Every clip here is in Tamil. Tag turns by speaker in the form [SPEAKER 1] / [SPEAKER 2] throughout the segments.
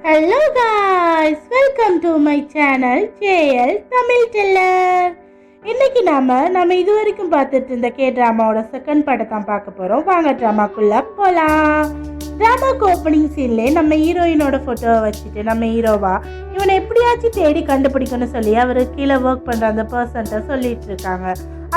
[SPEAKER 1] Hello guys, welcome to my channel JL Tamil teller. இன்னைக்கு நாம இது வரைக்கும் பார்த்துட்டு இருந்த ட்ராமாவோட செகண்ட் பார்ட்டை தான் பார்க்க போறோம். வாங்க ட்ராமாக்குள்ள போலாம். ட்ராமாக்கு ஓப்பனிங் சீன்ல நம்ம ஹீரோயினோட போட்டோவை வச்சுட்டு நம்ம ஹீரோவா இவனை எப்படியாச்சும் தேடி கண்டுபிடிக்கணும்னு சொல்லி அவர் கீழே ஒர்க் பண்ற அந்த பர்சன்ட்ட சொல்லிட்டு இருக்காங்க.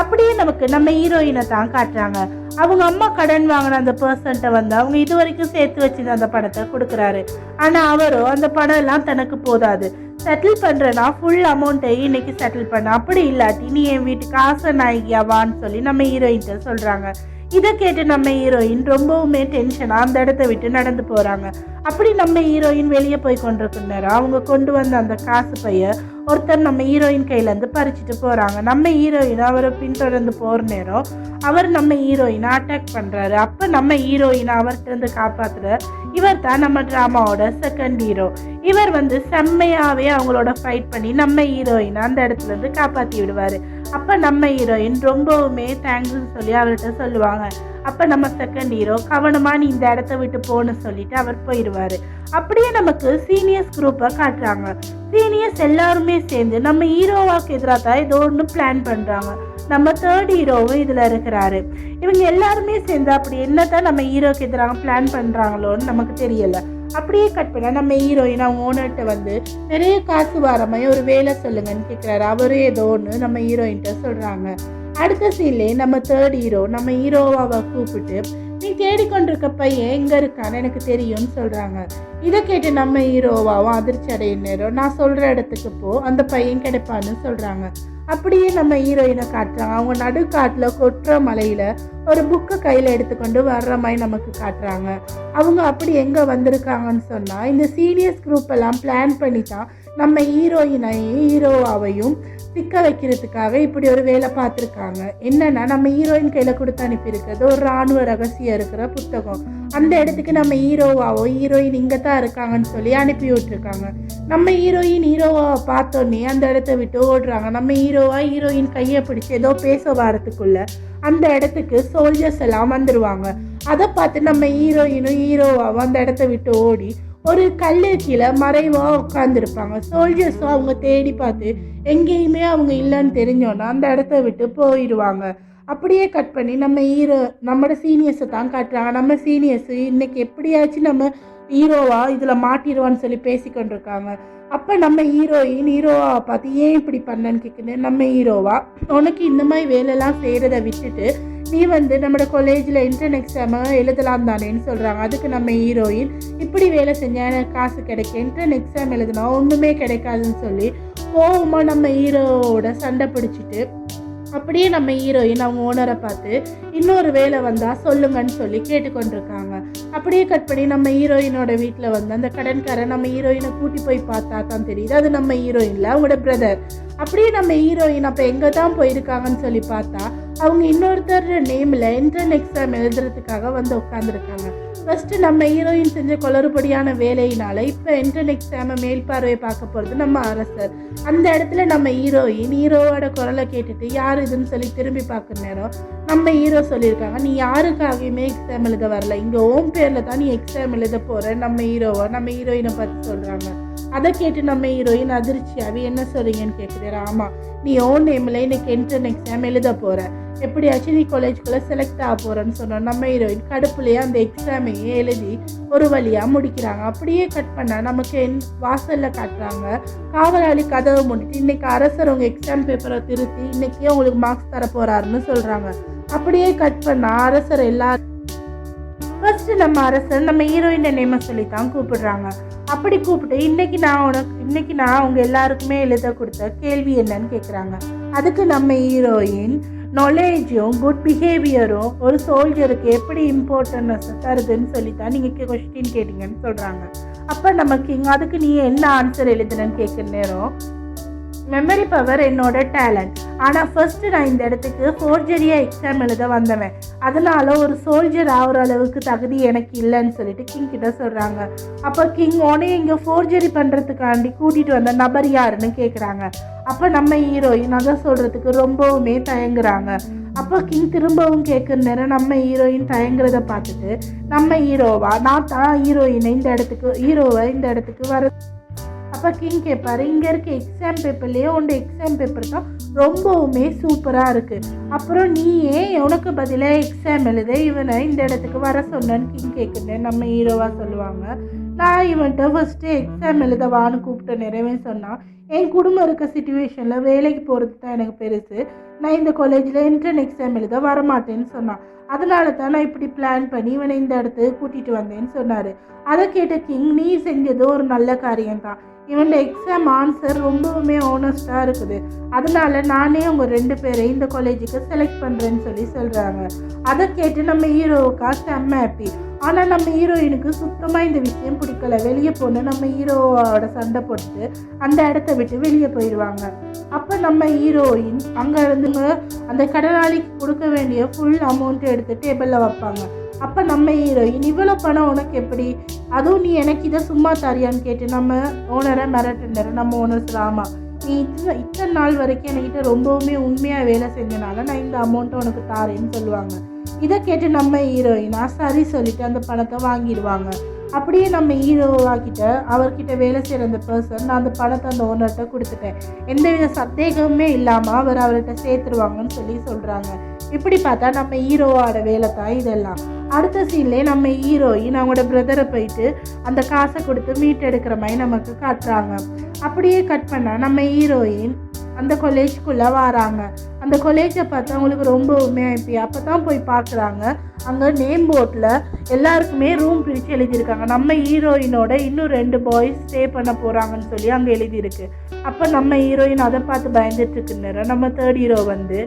[SPEAKER 1] அப்படியே நமக்கு நம்ம ஹீரோயினை தான் காட்டுறாங்க. அவங்க அம்மா கடன் வாங்கின அந்த பர்சன்ட்ட வந்து அவங்க இது வரைக்கும் சேர்த்து வச்சிருந்த அந்த பணத்தை கொடுக்குறாரு. ஆனா அவரோ அந்த பணம் எல்லாம் தனக்கு போதாது. செட்டில் பண்றேன்னா ஃபுல் அமௌண்ட்டை இன்னைக்கு செட்டில் பண்ண, அப்படி இல்லாட்டி நீ என் வீட்டுக்கு ஆசை நாயகியாவான்னு சொல்லி நம்ம ஹீரோயின்ட்ட சொல்றாங்க. இதை கேட்டு நம்ம ஹீரோயின் ரொம்பவுமே டென்ஷனாக அந்த இடத்த விட்டு நடந்து போகிறாங்க. அப்படி நம்ம ஹீரோயின் வெளியே போய் கொண்டிருக்க நேரம் அவங்க கொண்டு வந்த அந்த காசு பைய ஒருத்தர் நம்ம ஹீரோயின் கையிலேருந்து பறிச்சுட்டு போகிறாங்க. நம்ம ஹீரோயின் அவரை பின்தொடர்ந்து போகிற நேரம் அவர் நம்ம ஹீரோயினை அட்டாக் பண்ணுறாரு. அப்போ நம்ம ஹீரோயினை அவர்கிட்ட காப்பாற்றுற இவர் தான் நம்ம ட்ராமாவோட செகண்ட் ஹீரோ. இவர் வந்து செம்மையாகவே அவங்களோட ஃபைட் பண்ணி நம்ம ஹீரோயினை அந்த இடத்துலேருந்து காப்பாற்றி விடுவார். அப்போ நம்ம ஹீரோயின் ரொம்பவுமே தேங்க்ஸ்ன்னு சொல்லி அவர்கிட்ட சொல்லுவாங்க. அப்போ நம்ம செகண்ட் ஹீரோ கவனமாக நீ இந்த இடத்த விட்டு போன்னு சொல்லிட்டு அவர் போயிடுவார். அப்படியே நமக்கு சீனியர்ஸ் குரூப்பை காட்டுறாங்க. சீனியர்ஸ் எல்லாருமே சேர்ந்து நம்ம ஹீரோவாக்கு எதிராக தான் ஏதோ ஒன்று பிளான் பண்ணுறாங்க. நம்ம தேர்ட் ஹீரோவும் இதில் இருக்கிறாரு. இவங்க எல்லாருமே சேர்ந்து அப்படி என்னதான் நம்ம ஹீரோக்கு எதிராக பிளான் பண்ணுறாங்களோன்னு நமக்கு தெரியலை. அப்படியே கட் பண்ண நம்ம ஹீரோயின் அவங்க ஓனர்கிட்ட வந்து நிறைய காசு வர மாதிரி ஒரு வேலை சொல்லுங்கன்னு கேட்குறாரு. அவரும் ஏதோ ஒன்று நம்ம ஹீரோயின்கிட்ட சொல்கிறாங்க. அடுத்த சீன்லேயே நம்ம தேர்ட் ஹீரோ நம்ம ஹீரோவாவை கூப்பிட்டு நீ தேடிக்கொண்டிருக்க பையன் எங்கே இருக்கான்னு எனக்கு தெரியும்னு சொல்கிறாங்க. இதை கேட்டு நம்ம ஹீரோவாவும் அதிர்ச்சி அடையும் நேரம் நான் சொல்கிற இடத்துக்கு போ, அந்த பையன் கிடைப்பான்னு சொல்கிறாங்க. அப்படியே நம்ம ஹீரோயினை காட்டுறாங்க. அவங்க நடுக்காட்டில் கொட்டுற மலையில் ஒரு புக்கை கையில் எடுத்துக்கொண்டு வர்ற மாதிரி நமக்கு காட்டுறாங்க. அவங்க அப்படி எங்கே வந்திருக்காங்கன்னு சொன்னால் இந்த சீனியர்ஸ் குரூப் எல்லாம் பிளான் பண்ணி தான் நம்ம ஹீரோயினையும் ஹீரோவாவையும் சிக்க வைக்கிறதுக்காக இப்படி ஒரு வேலை பார்த்துருக்காங்க. என்னன்னா நம்ம ஹீரோயின் கையில் கொடுத்து அனுப்பியிருக்கிறது ஒரு இராணுவ ரகசியம் இருக்கிற புத்தகம். அந்த இடத்துக்கு நம்ம ஹீரோவாவோ ஹீரோயின் இங்கே தான் இருக்காங்கன்னு சொல்லி அனுப்பி விட்டுருக்காங்க. நம்ம ஹீரோயின் ஹீரோவாவை பார்த்தோன்னே அந்த இடத்த விட்டு ஓடுறாங்க. நம்ம ஹீரோயின் கையை பிடிச்சி ஏதோ பேச வரத்துக்குள்ள அந்த இடத்துக்கு சோல்ஜர்ஸ் எல்லாம் வந்துடுவாங்க. அதை பார்த்து நம்ம ஹீரோயினும் ஹீரோவாவும் அந்த இடத்த விட்டு ஓடி ஒரு கல்லு கீழே மறைவாக உட்காந்துருப்பாங்க. சோல்ஜர்ஸும் அவங்க தேடி பார்த்து எங்கேயுமே அவங்க இல்லைன்னு தெரிஞ்சோன்னா அந்த இடத்த விட்டு போயிடுவாங்க. அப்படியே கட் பண்ணி நம்மளோட சீனியர்ஸை தான் காட்டுறாங்க. நம்ம சீனியர்ஸு இன்னைக்கு எப்படியாச்சும் நம்ம ஹீரோவா இதில் மாட்டிடுவான்னு சொல்லி பேசிக்கொண்டிருக்காங்க. அப்போ நம்ம ஹீரோவாவை பார்த்து ஏன் இப்படி பண்ணன்னு கேட்குறேன். நம்ம ஹீரோவா உனக்கு இந்த மாதிரி வேலையெல்லாம் செய்கிறத விட்டுட்டு நீ வந்து நம்மளோட காலேஜில் இன்டர்ன் எக்ஸாமு எழுதலாம் தானேன்னு சொல்கிறாங்க. அதுக்கு நம்ம ஹீரோயின் இப்படி வேலை செஞ்சால் எனக்கு காசு கிடைக்கும், இன்டர்ன் எக்ஸாம் எழுதுனா ஒன்றுமே கிடைக்காதுன்னு சொல்லி கோவமாக நம்ம ஹீரோவோட சண்டை பிடிச்சிட்டு அப்படியே நம்ம ஹீரோயின் அவங்க ஓனரை பார்த்து இன்னொரு வேலை வந்தால் சொல்லுங்கன்னு சொல்லி கேட்டுக்கொண்டிருக்காங்க. அப்படியே கட் பண்ணி நம்ம ஹீரோயினோட வீட்டில் வந்து அந்த கடன்காரன் நம்ம ஹீரோயினை கூட்டி போய் பார்த்தா தான் தெரியுது அது நம்ம ஹீரோயினில் அவங்களோட பிரதர். அப்படியே நம்ம ஹீரோயின் அப்போ எங்கே தான் போயிருக்காங்கன்னு சொல்லி பார்த்தா அவங்க இன்னொருத்தர் நேமில் இன்டர்ன் எக்ஸாம் எழுதுறதுக்காக வந்து உட்காந்துருக்காங்க. ஃபஸ்ட்டு நம்ம ஹீரோயின் செஞ்ச குளறுபடியான வேலையினால இப்போ இன்டர்ன் எக்ஸாமை மேல்பார்வையை பார்க்க போகிறது நம்ம அரசர். அந்த இடத்துல நம்ம ஹீரோவோட குரலை கேட்டுட்டு யார் இதுன்னு சொல்லி திரும்பி பார்க்குற நேரம் நம்ம ஹீரோ சொல்லியிருக்காங்க நீ யாருக்காகவுமே எக்ஸாம் எழுத வரல, இங்கே ஓம் பேரில் தான் நீ எக்ஸாம் எழுத போகிற நம்ம ஹீரோயினை பார்த்து சொல்கிறாங்க. அதை கேட்டு நம்ம ஹீரோயின் அதிர்ச்சியாகவே என்ன சொல்கிறீங்கன்னு கேட்குறாரு. ஆமாம், நீ ஓன் நேமில் இன்னைக்கு இன்டர்ன் எக்ஸாம் எழுத போகிற, எப்படியாச்சும் நீ காலேஜுக்குள்ளே செலக்ட் ஆக போகிறேன்னு சொன்னோம். நம்ம ஹீரோயின் கடுப்புலேயே அந்த எக்ஸாமையே எழுதி ஒரு வழியாக முடிக்கிறாங்க. அப்படியே கட் பண்ணால் நமக்கு வாசலில் காட்டுறாங்க. காவலாளி கதவை முடிட்டு இன்னைக்கு அரசர் உங்கள் எக்ஸாம் பேப்பரை திருத்தி இன்னைக்கே உங்களுக்கு மார்க்ஸ் தர போகிறாருன்னு சொல்கிறாங்க. அப்படியே கட் பண்ணால் அரசர் எல்லாரும் ஃபர்ஸ்ட் நம்ம அரசர் நம்ம ஹீரோயின் நேமை சொல்லி தான் கூப்பிடுறாங்க. அப்படி கூப்பிட்டு இன்னைக்கு நான் அவங்க எல்லாருக்குமே எழுத கொடுத்த கேள்வி என்னன்னு கேட்குறாங்க. அதுக்கு நம்ம ஹீரோயின் நாலேஜும் குட் பிஹேவியரும் ஒரு சோல்ஜருக்கு எப்படி இம்பார்ட்டன்ஸ் தருதுன்னு சொல்லி தான் நீங்கள் கொஸ்டின் கேட்டீங்கன்னு சொல்கிறாங்க. அப்போ நம்ம கிங் அதுக்கு நீ என்ன ஆன்சர் எழுதுனன்னு கேட்குற நேரம் மெமரி பவர் என்னோட டேலண்ட், ஆனால் ஃபர்ஸ்ட்டு நான் இந்த இடத்துக்கு ஃபோர்ஜரியாக எக்ஸாம் எழுத வந்தவன், அதனால ஒரு சோல்ஜர் ஆகிற அளவுக்கு தகுதி எனக்கு இல்லைன்னு சொல்லிட்டு கிங் கிட்ட சொல்கிறாங்க. அப்போ கிங் உடனே இங்கே ஃபோர்ஜரி பண்ணுறதுக்காண்டி கூட்டிகிட்டு வந்த நபர் யாருன்னு கேட்குறாங்க. அப்போ நம்ம ஹீரோயின் அதை சொல்கிறதுக்கு ரொம்பவுமே தயங்குறாங்க. அப்போ கிங் திரும்பவும் கேட்குற நேரம் நம்ம ஹீரோயின் தயங்குறத பார்த்துட்டு நம்ம ஹீரோவா நான் தான் ஹீரோயினை இந்த இடத்துக்கு ஹீரோவை இந்த இடத்துக்கு வர. அப்போ கிங் கேட்பாரு, இங்கே இருக்க எக்ஸாம் பேப்பர்லேயே உன்னோட எக்ஸாம் பேப்பர் தான் ரொம்பவுமே சூப்பராக இருக்குது, அப்புறம் நீ ஏன் உனக்கு பதிலாக எக்ஸாம் எழுத இவனை இந்த இடத்துக்கு வர சொன்னேன்னு கிங் கேட்குறேன் நம்ம ஹீரோவாக சொல்லுவாங்க. நான் இவன்கிட்ட ஃபஸ்ட்டு எக்ஸாம் எழுதவான்னு கூப்பிட்ட நிறைவே சொன்னான், என் குடும்பம் இருக்க சுச்சுவேஷனில் வேலைக்கு போகிறது தான் எனக்கு பெருசு, நான் இந்த காலேஜில் என்ட்ரன் எக்ஸாம் எழுத வரமாட்டேன்னு சொன்னான், அதனால தான் நான் இப்படி பிளான் பண்ணி இவனை இந்த இடத்துக்கு கூட்டிகிட்டு வந்தேன்னு சொன்னார். அதை கேட்ட கிங், நீ செஞ்சது ஒரு நல்ல காரியம்தான், இவனோட எக்ஸாம் ஆன்சர் ரொம்பவுமே ஆனஸ்டாக இருக்குது, அதனால நானே அவங்க 2 பேரையும் இந்த காலேஜுக்கு செலக்ட் பண்ணுறேன்னு சொல்கிறாங்க. அதை கேட்டு நம்ம ஹீரோவுக்கா செம்ம ஹாப்பி. ஆனால் நம்ம ஹீரோயினுக்கு சுத்தமாக இந்த விஷயம் பிடிக்கல. வெளியே போன நம்ம ஹீரோவோட சண்டை போட்டு அந்த இடத்த விட்டு வெளியே போயிடுவாங்க. அப்போ நம்ம ஹீரோயின் அங்கே இருந்துங்க அந்த கடனாளிக்கு கொடுக்க வேண்டிய ஃபுல் அமௌண்ட்டை எடுத்து டேபிளில் வைப்பாங்க. அப்போ நம்ம ஹீரோயின், இவ்வளோ பணம் உனக்கு எப்படி, அதுவும் நீ எனக்கு இதை சும்மா தரியான்னு கேட்டு நம்ம ஓனரை மிரட்டுனர். நம்ம ஓனர் சொல்ல, நீ இத்தனை நாள் வரைக்கும் என்கிட்ட ரொம்பவுமே உண்மையாக வேலை செஞ்சனால நான் இந்த அமௌண்ட்டை உனக்கு தாரேன்னு சொல்லுவாங்க. இதை கேட்டு நம்ம ஹீரோயினா சரி சொல்லிட்டு அந்த பணத்தை வாங்கிடுவாங்க. அப்படியே நம்ம ஹீரோவாக்கிட்ட அவர்கிட்ட வேலை செய்கிற அந்த பர்சன், நான் அந்த பணத்தை அந்த ஓனர்கிட்ட கொடுத்துட்டேன், எந்தவித சந்தேகமே இல்லாமல் அவர்கிட்ட சேர்த்துருவாங்கன்னு சொல்கிறாங்க. இப்படி பார்த்தா நம்ம ஹீரோவோட வேலை தான் இதெல்லாம். அடுத்த சீன்லேயே நம்ம ஹீரோயின் அவங்களோட பிரதரை போயிட்டு அந்த காசை கொடுத்து மீட்டெடுக்கிற மாதிரி நமக்கு காட்டுறாங்க. அப்படியே கட் பண்ணால் நம்ம ஹீரோயின் அந்த காலேஜுக்குள்ளே வராங்க. அந்த காலேஜை பார்த்து அவங்களுக்கு ரொம்பவுமே ஹாப்பி. அப்போ தான் போய் பார்க்குறாங்க, அங்கே நேம் போர்டில் எல்லாருக்குமே ரூம் பிரித்து எழுதியிருக்காங்க. நம்ம ஹீரோயினோட இன்னும் 2 பாய்ஸ் ஸ்டே பண்ண போகிறாங்கன்னு சொல்லி அங்கே எழுதியிருக்கு. அப்போ நம்ம ஹீரோயின் அதை பார்த்து பயந்துட்டுருக்குன்னு நம்ம 3rd ஹீரோ வந்து,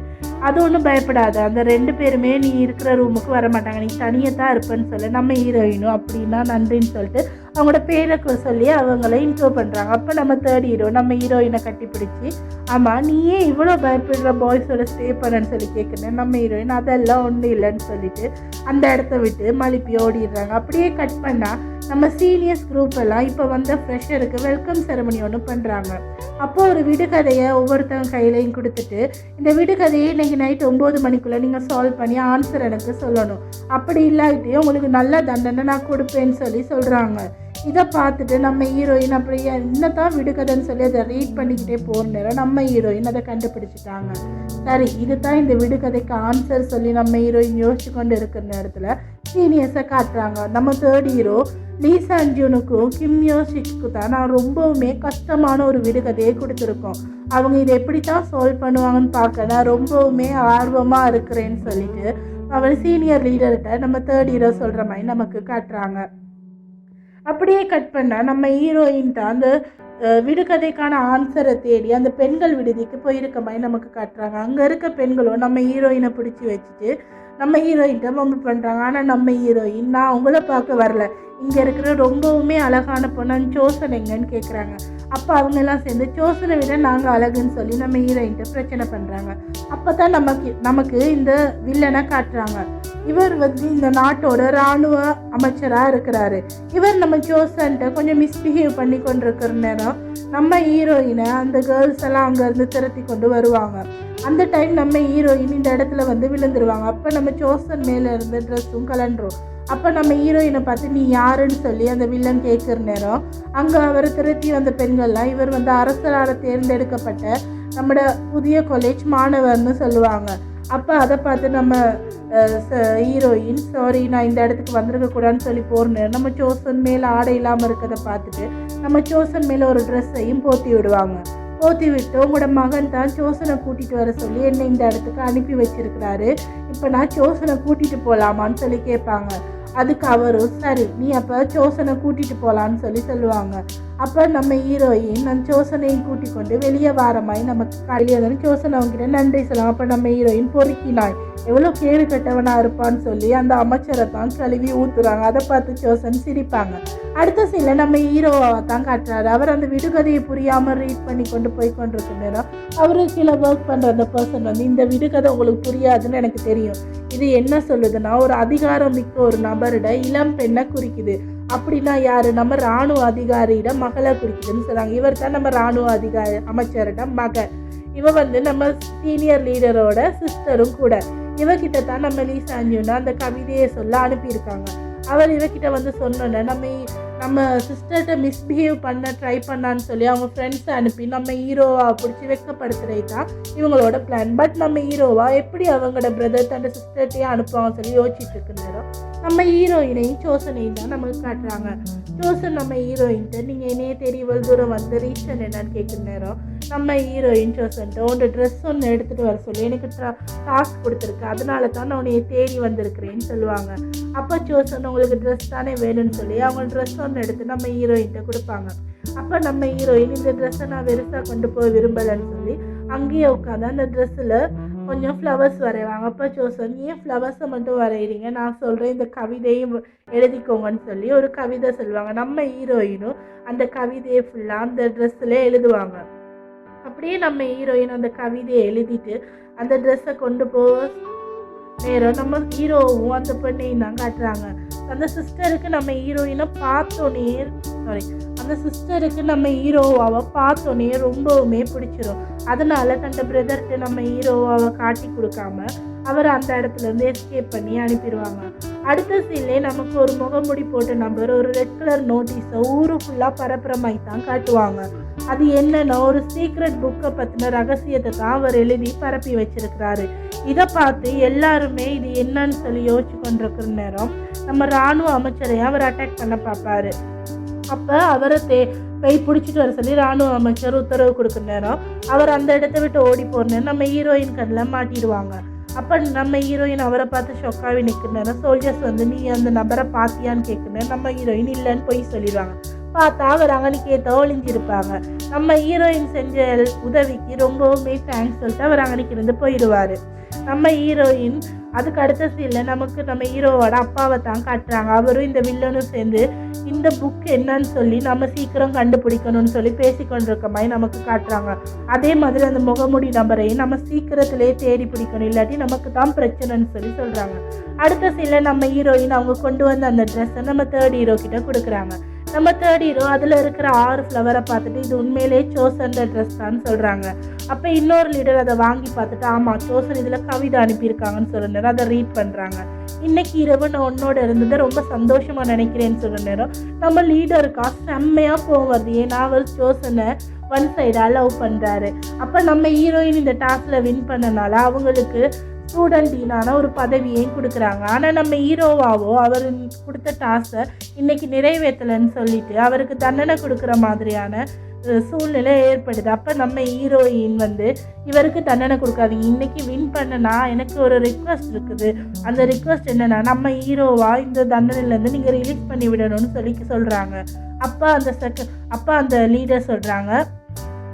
[SPEAKER 1] அது ஒன்றும் பயப்படாது, அந்த 2 பேருமே நீ இருக்கிற ரூமுக்கு வர மாட்டாங்க, நீ தனியாக தான் இருப்பேன்னு சொல்லி நம்ம ஹீரோயினும் அப்படின்னா நன்றின்னு சொல்லிட்டு அவங்களோட பேரை சொல்லி அவங்கள இன்ட்ரோ பண்ணுறாங்க. அப்போ நம்ம 3rd ஹீரோ நம்ம ஹீரோயினை கட்டிப்பிடிச்சி, ஆமாம் நீயே இவ்வளோ பயப்படுற பாய்ஸோட ஸ்டே பண்ணன்னு சொல்லி கேட்குறேன். நம்ம ஹீரோயின் அதெல்லாம் ஒன்றும் இல்லைன்னு சொல்லிட்டு அந்த இடத்த விட்டு மழுப்பி ஓடிடுறாங்க. அப்படியே கட் பண்ணால் நம்ம சீனியர்ஸ் குரூப் எல்லாம் இப்போ வந்த ஃப்ரெஷருக்கு வெல்கம் செரமனி ஒன்று பண்ணுறாங்க. அப்போது ஒரு விடுகதையை ஒவ்வொருத்தவங்க கையிலையும் கொடுத்துட்டு, இந்த விடுகதையை இன்றைக்கி நைட் 9 மணிக்குள்ளே நீங்கள் சால்வ் பண்ணி ஆன்சர் எனக்கு சொல்லணும், அப்படி இல்லாட்டி உங்களுக்கு நல்ல தண்டனை நான் கொடுப்பேன்னு சொல்கிறாங்க. இதை பார்த்துட்டு நம்ம ஹீரோயின் அப்படியே என்னதான் விடுகதைன்னு சொல்லி அதை ரீட் பண்ணிக்கிட்டே போகிற நேரம் நம்ம ஹீரோயின் அதை கண்டுபிடிச்சிட்டாங்க. சரி, இது தான் இந்த விடுகதைக்கு ஆன்சர் சொல்லி நம்ம ஹீரோயின் யோசிச்சு கொண்டு இருக்கிற நேரத்தில் சீனியர்ஸை காட்டுறாங்க. நம்ம 3rd ஹீரோ லீ சான் ஜூனுக்கும் கிம் யோ சிக்கு தான் நான் ரொம்பவுமே கஷ்டமான ஒரு விடுகதையை கொடுத்துருக்கோம், அவங்க இதை எப்படி தான் சால்வ் பண்ணுவாங்கன்னு பார்க்க நான் ரொம்பவுமே ஆர்வமாக இருக்கிறேன்னு சொல்லிட்டு அவர் சீனியர் லீடர்கிட்ட நம்ம 3rd ஹீரோ சொல்கிற மாதிரி நமக்கு காட்டுறாங்க. அப்படியே கட் பண்ணால் நம்ம ஹீரோயின் தான் அந்த விடுகதைக்கான ஆன்சரை தேடி அந்த பெண்கள் விடுதிக்கு போயிருக்க மாதிரி நமக்கு காட்டுறாங்க. அங்கே இருக்க பெண்களும் நம்ம ஹீரோயினை பிடிச்சி வச்சுட்டு நம்ம ஹீரோயின்கிட்ட மம்பிள் பண்ணுறாங்க. ஆனால் நம்ம ஹீரோயின், நான் உங்களை பார்க்க வரல, இங்கே இருக்கிற ரொம்பவுமே அழகான பொண்ணு சோசன் எங்கன்னு கேட்குறாங்க. அப்போ அவங்கெல்லாம் சேர்ந்து சோசனை விட நாங்கள் அழகுன்னு சொல்லி நம்ம ஹீரோயின்கிட்ட பிரச்சனை பண்ணுறாங்க. அப்போ தான் நமக்கு இந்த வில்லனை காட்டுறாங்க. இவர் வந்து இந்த நாட்டோட இராணுவ அமைச்சராக இருக்கிறாரு. இவர் நம்ம ஜோசன்ட்ட கொஞ்சம் மிஸ்பிஹேவ் பண்ணி கொண்டிருக்கிற நேரம் நம்ம ஹீரோயினை அந்த கேர்ள்ஸ் எல்லாம் அங்கேருந்து திரட்டி கொண்டு வருவாங்க. அந்த டைம் நம்ம ஹீரோயின் இந்த இடத்துல வந்து விழுந்துருவாங்க. அப்போ நம்ம ஜோசன் மேலே இருந்த ட்ரெஸ்ஸும் கலண்டுரும். அப்போ நம்ம ஹீரோயினை பார்த்து நீ யாருன்னு சொல்லி அந்த வில்லன் கேட்குற நேரம் அங்கே அவரை திரட்டி வந்த பெண்கள்லாம் இவர் வந்து அரசரால் தேர்ந்தெடுக்கப்பட்ட நம்மளோட புதிய காலேஜ் மாணவர்னு சொல்லுவாங்க. அப்போ அதை பார்த்து நம்ம ஹீரோயின், சாரி நான் இந்த இடத்துக்கு வந்திருக்கக்கூடாதுன்னு சொல்லி போகிறேன். நம்ம ஜோசன் மேலே ஆடை இல்லாமல் இருக்கிறத பார்த்துட்டு நம்ம ஜோசன் மேலே ஒரு ட்ரெஸ்ஸையும் போற்றி விடுவாங்க. போற்றி விட்டு உங்களோட மகன் தான் ஜோசனை கூட்டிகிட்டு வர சொல்லி என்னை இந்த இடத்துக்கு அனுப்பி வச்சிருக்கிறாரு, இப்போ நான் ஜோசனை கூட்டிகிட்டு போகலாமான்னு சொல்லி கேட்பாங்க. அதுக்கு அவரும் சரி நீ அப்போ ஜோசனை கூட்டிகிட்டு போகலான்னு சொல்லுவாங்க. அப்போ நம்ம ஹீரோயின் அந்த ஜோசனையும் கூட்டி கொண்டு வெளியே வார மாதிரி நமக்கு காலையில் ஜோசன் அவங்ககிட்ட நன்றி சொல்லலாம். அப்போ நம்ம ஹீரோயின் பொறுக்கினாய் எவ்வளோ கேடு கட்டவனாக இருப்பான்னு சொல்லி அந்த அமைச்சரை தான் கழுவி ஊற்றுறாங்க. அதை பார்த்து ஜோசன் சிரிப்பாங்க. அடுத்த சீனில் நம்ம ஹீரோவை தான் காட்டுறாரு. அவர் அந்த விடுகதையை புரியாமல் ரீட் பண்ணி கொண்டு போய் கொண்டிருக்க நேரம் அவரு கீழே ஒர்க் பண்ணுற அந்த பர்சன் வந்து இந்த விடுகதை உங்களுக்கு புரியாதுன்னு எனக்கு தெரியும், இது என்ன சொல்லுதுன்னா ஒரு அதிகாரம் மிக்க ஒரு நபரிட இளம் பெண்ணை குறிக்குது, அப்படின்னா யாரு, நம்ம இராணுவ அதிகாரியிட மகளை குறிக்குதுன்னு சொல்றாங்க. இவர் தான் நம்ம இராணுவ அமைச்சரிடம் மகன். இவ வந்து நம்ம சீனியர் லீடரோட சிஸ்டரும் கூட. இவகிட்ட தான் நம்ம லீ சான்யூனா அந்த கவிதையை சொல்ல அனுப்பியிருக்காங்க. அவர் இவகிட்ட வந்து சொன்னோன்னே நம்ம சிஸ்டர்கிட்ட மிஸ்பிஹேவ் பண்ண ட்ரை பண்ணான்னு சொல்லி அவங்க ஃப்ரெண்ட்ஸை அனுப்பி நம்ம ஹீரோவா பிடிச்சி வெக்கப்படுத்துறது தான் இவங்களோட பிளான். பட் நம்ம ஹீரோவா எப்படி அவங்களோட பிரதர் தன்னோட சிஸ்டர்கிட்டையே அனுப்புவாங்க சொல்லி யோசிச்சுட்டு இருக்க நேரம் நம்ம ஹீரோயினையும் சோசனையும் தான் நமக்கு காட்டுறாங்க. சோசன் நம்ம ஹீரோயின்ட்டு நீங்கள் என்னையே தேடி இவ்வளோ தூரம் வந்து ரீசன் என்னன்னு கேட்குற நேரம் நம்ம ஹீரோயின் சோசன்ட்டு உன்னோட ட்ரெஸ் ஒன்று எடுத்துகிட்டு வர சொல்லி எனக்கு டாஸ்க் கொடுத்துருக்கு, அதனால தான் நான் உன்னைய தேடி வந்திருக்கிறேன்னு சொல்லுவாங்க. அப்போ சோசன் உங்களுக்கு ட்ரெஸ் தானே வேணும்னு சொல்லி அவங்க ட்ரெஸ் ஒன்று எடுத்து நம்ம ஹீரோயின்கிட்ட கொடுப்பாங்க. அப்போ நம்ம ஹீரோயின் இந்த ட்ரெஸ்ஸை நான் வெறுசாக கொண்டு போய் விரும்பலைன்னு சொல்லி அங்கேயே உட்காந்து அந்த ட்ரெஸ்ஸில் கொஞ்சம் ஃப்ளவர்ஸ் வரைவாங்க. அப்போ சோசன் ஏன் ஃப்ளவர்ஸை மட்டும் வரைகிறீங்க, நான் சொல்கிறேன் இந்த கவிதையும் எழுதிக்கோங்கன்னு சொல்லி ஒரு கவிதை சொல்லுவாங்க. நம்ம ஹீரோயினும் அந்த கவிதையை ஃபுல்லாக அந்த ட்ரெஸ்ஸில் எழுதுவாங்க. அப்படியே நம்ம ஹீரோயின் அந்த கவிதையை எழுதிட்டு அந்த ட்ரெஸ்ஸை கொண்டு போக நேரம் நம்ம ஹீரோவும் அந்த பெண்ணையும் தான் காட்டுறாங்க. அந்த சிஸ்டருக்கு நம்ம ஹீரோயினை பார்த்தோன்னே அந்த சிஸ்டருக்கு நம்ம ஹீரோவாவை பார்த்தோன்னே ரொம்பவுமே பிடிச்சிரும். அதனால தன்னோட பிரதர்கிட்ட நம்ம ஹீரோவாவை காட்டி கொடுக்காம அவர் அந்த இடத்துல இருந்து எஸ்கேப் பண்ணி அனுப்பிடுவாங்க. அடுத்த சீன்லேயே நமக்கு ஒரு முகமுடி போட்ட நபர் ஒரு ரெட் கலர் நோட்டீஸை ஊரு ஃபுல்லாக பரப்புறமாய் தான் காட்டுவாங்க. அது என்னன்னா ஒரு சீக்ரெட் புக்கை பற்றின ரகசியத்தை தான் அவர் எழுதி பரப்பி வச்சிருக்கிறாரு. இதை பார்த்து எல்லாருமே இது என்னன்னு சொல்லி யோசிச்சு கொண்டிருக்கிற நேரம் நம்ம இராணுவ அமைச்சரையும் அவர் அட்டாக் பண்ண பார்ப்பாரு. அப்போ அவரை போய் பிடிச்சிட்டு வர சொல்லி இராணுவ அமைச்சர் உத்தரவு கொடுக்குற நேரம் அவர் அந்த இடத்த விட்டு ஓடி போறேன்னு நம்ம ஹீரோயின் கண்ணில் மாட்டிடுவாங்க. அப்போ நம்ம ஹீரோயின் அவரை பார்த்து ஷொக்காகி நிற்கிற நேரம் சோல்ஜர்ஸ் வந்து நீ அந்த நபரை பார்த்தியான்னு கேட்குறேன். நம்ம ஹீரோயின் இல்லைன்னு போய் சொல்லிடுவாங்க. பார்த்தா அவர் அங்கனிக்கேற்ற ஒளிஞ்சிருப்பாங்க. நம்ம ஹீரோயின் செஞ்ச உதவிக்கு ரொம்பவுமே தேங்க்ஸ் சொல்லிட்டு அவர் அங்கனிக்கிருந்து போயிடுவார். நம்ம ஹீரோயின் அதுக்கு அடுத்த சீனில் நமக்கு நம்ம ஹீரோவோட அப்பாவை தான் காட்டுறாங்க. அவரும் இந்த வில்லனும் சேர்ந்து இந்த புக் என்னன்னு சொல்லி நம்ம சீக்கிரம் கண்டுபிடிக்கணும்னு சொல்லி பேசிக்கொண்டிருக்க மாதிரி நமக்கு காட்டுறாங்க. அதே மாதிரி அந்த முகமுடி நபரையும் நம்ம சீக்கிரத்திலேயே தேடி பிடிக்கணும், இல்லாட்டி நமக்கு தான் பிரச்சனைன்னு சொல்லி சொல்கிறாங்க. அடுத்த சீனில் நம்ம ஹீரோயின் அவங்க கொண்டு வந்த அந்த ட்ரெஸ்ஸை நம்ம தேர்ட் ஹீரோ கிட்ட கொடுக்குறாங்க. நம்ம தேர்ட் ஹீரோ அதில் இருக்கிற 6 ஃப்ளவரை பார்த்துட்டு இது உண்மையிலே சோசன் ட்ரெஸ் தான் சொல்கிறாங்க. அப்போ இன்னொரு லீடர் அதை வாங்கி பார்த்துட்டு ஆமாம் சோசன் இதில் கவிதை அனுப்பியிருக்காங்கன்னு சொல்ல நேரம் அதை ரீட் பண்ணுறாங்க. இன்னைக்கு இரவு நான் உன்னோட இருந்ததை ரொம்ப சந்தோஷமாக நினைக்கிறேன்னு சொல்ல நேரம் நம்ம லீடருக்கா செம்மையாக கோவம் வருது. ஏன்னா அவர் சோசனை ஒன் சைடாக லவ் பண்ணுறாரு. அப்போ நம்ம ஹீரோயின் இந்த டாஸ்கில் வின் பண்ணனால அவங்களுக்கு ஸ்டூடெண்ட்டினான ஒரு பதவியையும் கொடுக்குறாங்க. ஆனால் நம்ம ஹீரோவாவோ அவர் கொடுத்த டாஸ்கை இன்னைக்கு நிறைவேற்றலைன்னு சொல்லிட்டு அவருக்கு தண்டனை கொடுக்குற மாதிரியான சூழ்நிலை ஏற்படுது. அப்போ நம்ம ஹீரோயின் வந்து இவருக்கு தண்டனை கொடுக்காதீங்க, இன்னைக்கு வின் பண்ணனா எனக்கு ஒரு ரிக்வஸ்ட் இருக்குது, அந்த ரிக்வஸ்ட் என்னன்னா நம்ம ஹீரோவா இந்த தண்டனையிலேருந்து நீங்கள் ரிலீஸ் பண்ணி விடணும்னு சொல்லி சொல்கிறாங்க. அப்போ அந்த லீடர் சொல்கிறாங்க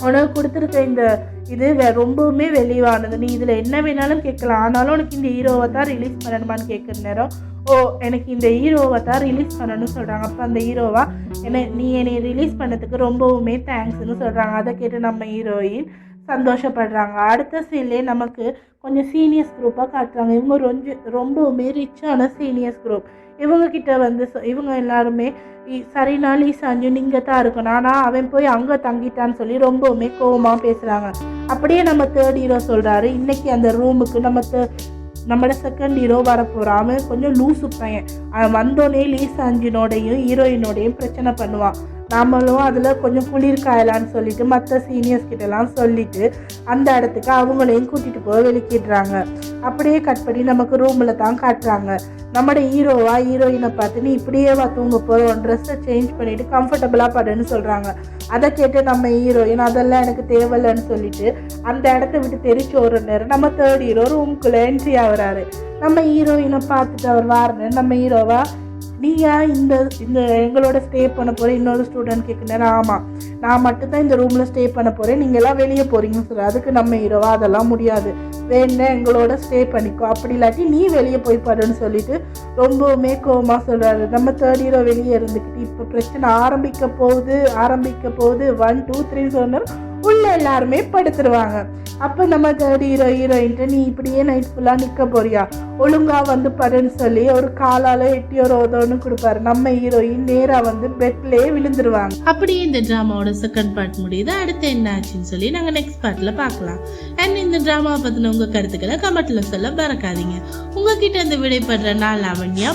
[SPEAKER 1] உனக்கு கொடுத்துருக்க இந்த இது ரொம்பவுமே வெளிவானது, நீ இதில் என்ன வேணாலும் கேட்கலாம், ஆனாலும் உனக்கு இந்த ஹீரோவை தான் ரிலீஸ் பண்ணணுமான்னு கேட்குற நேரம் எனக்கு இந்த ஹீரோவை தான் ரிலீஸ் பண்ணணும்னு சொல்கிறாங்க. அப்போ அந்த ஹீரோவா நீ என்னை ரிலீஸ் பண்ணதுக்கு ரொம்பவுமே தேங்க்ஸ்ன்னு சொல்கிறாங்க. அதை கேட்டு நம்ம ஹீரோயின் சந்தோஷப்படுறாங்க. அடுத்த சீன்லேயே நமக்கு கொஞ்சம் சீனியர்ஸ் குரூப்பாக காட்டுறாங்க. இவங்க ரொம்பவுமே ரிச்சான சீனியர்ஸ் குரூப். இவங்கக்கிட்ட வந்து இவங்க எல்லாருமே சரினா லீ சான்யூ நீங்கள் தான் இருக்கணும், ஆனால் அவன் போய் அங்கே தங்கிட்டான்னு சொல்லி ரொம்பவுமே கோவமாக பேசுகிறாங்க. அப்படியே நம்ம தேர்ட் ஹீரோ சொல்கிறாரு இன்றைக்கி அந்த ரூமுக்கு நம்மளோட செகண்ட் ஹீரோ வரப்போகிறான். அவன் கொஞ்சம் லூசு பையன், அவன் வந்தோடனே லீ சான்யூனோடையும் ஹீரோயினோடையும் பிரச்சனை பண்ணுவான். நாமளும் அதில் கொஞ்சம் குளிர் காயலான்னு சொல்லிட்டு மற்ற சீனியர்ஸ் கிட்டலாம் சொல்லிட்டு அந்த இடத்துக்கு அவங்களையும் கூட்டிகிட்டு போக வெளிக்கிடுறாங்க. அப்படியே கட் பண்ணி நமக்கு ரூமில் தான் காட்டுறாங்க. நம்மளோட ஹீரோயினை பார்த்து நீ இப்படியே தூங்க போகிறோம், ட்ரெஸ்ஸை சேஞ்ச் பண்ணிவிட்டு கம்ஃபர்டபுளாக படுன்னு சொல்கிறாங்க. அதை கேட்டு நம்ம ஹீரோயின் அதெல்லாம் எனக்கு தேவையில்லைன்னு சொல்லிட்டு அந்த இடத்த விட்டு தெரிச்சு ஒரு நேரம் நம்ம தேர்ட் ஹீரோ ரூமுக்குள்ளே என்ட்ரி ஆகுறாரு. நம்ம ஹீரோயினை பார்த்துட்டு அவர் வாருன்னு நம்ம ஹீரோவா நீயா இந்த எங்களோட ஸ்டே பண்ண போகிறேன் இன்னொரு ஸ்டூடெண்ட் கேட்க நேரம் ஆமாம் நான் மட்டும்தான் இந்த ரூமில் ஸ்டே பண்ண போகிறேன், நீங்கள் எல்லாம் வெளியே போகிறீங்கன்னு சொல்கிறார். அதுக்கு நம்ம ஹீரோவா அதெல்லாம் முடியாது, வேணா எங்களோட ஸ்டே பண்ணிக்கோ, அப்படி இல்லாட்டி நீ வெளியே போய் பாருன்னு சொல்லிட்டு ரொம்பவுமே கோவமாக சொல்கிறாரு. நம்ம தேர்ட் ஹீரோ வெளியே இருந்துக்கிட்டு இப்போ பிரச்சனை ஆரம்பிக்க போகுது 1 2 3 சொன்னார். உள்ள எல்லாருமே படுத்துருவாங்க. அப்போ நம்ம ஹீரோ ஹீரோயின்ட்டு நீ இப்படியே நைட் ஃபுல்லாக நிற்க போறியா, ஒழுங்கா வந்து படுன்னு சொல்லி ஒரு காலால் எட்டியோ ரோதோன்னு கொடுப்பாரு. நம்ம ஹீரோயின் நேராக வந்து பெட்லேயே விழுந்துருவாங்க.
[SPEAKER 2] அப்படியே இந்த ட்ராமாவோட செகண்ட் பார்ட் முடியுது. அடுத்து என்ன ஆச்சுன்னு சொல்லி நாங்கள் நெக்ஸ்ட் பார்ட்ல பார்க்கலாம். அண்ட் இந்த ட்ராமாவை பற்றின உங்கள் கருத்துக்களை கமெண்ட்ல சொல்ல மறக்காதீங்க. உங்ககிட்ட இந்த விடைபடுற நான் லாவண்யா.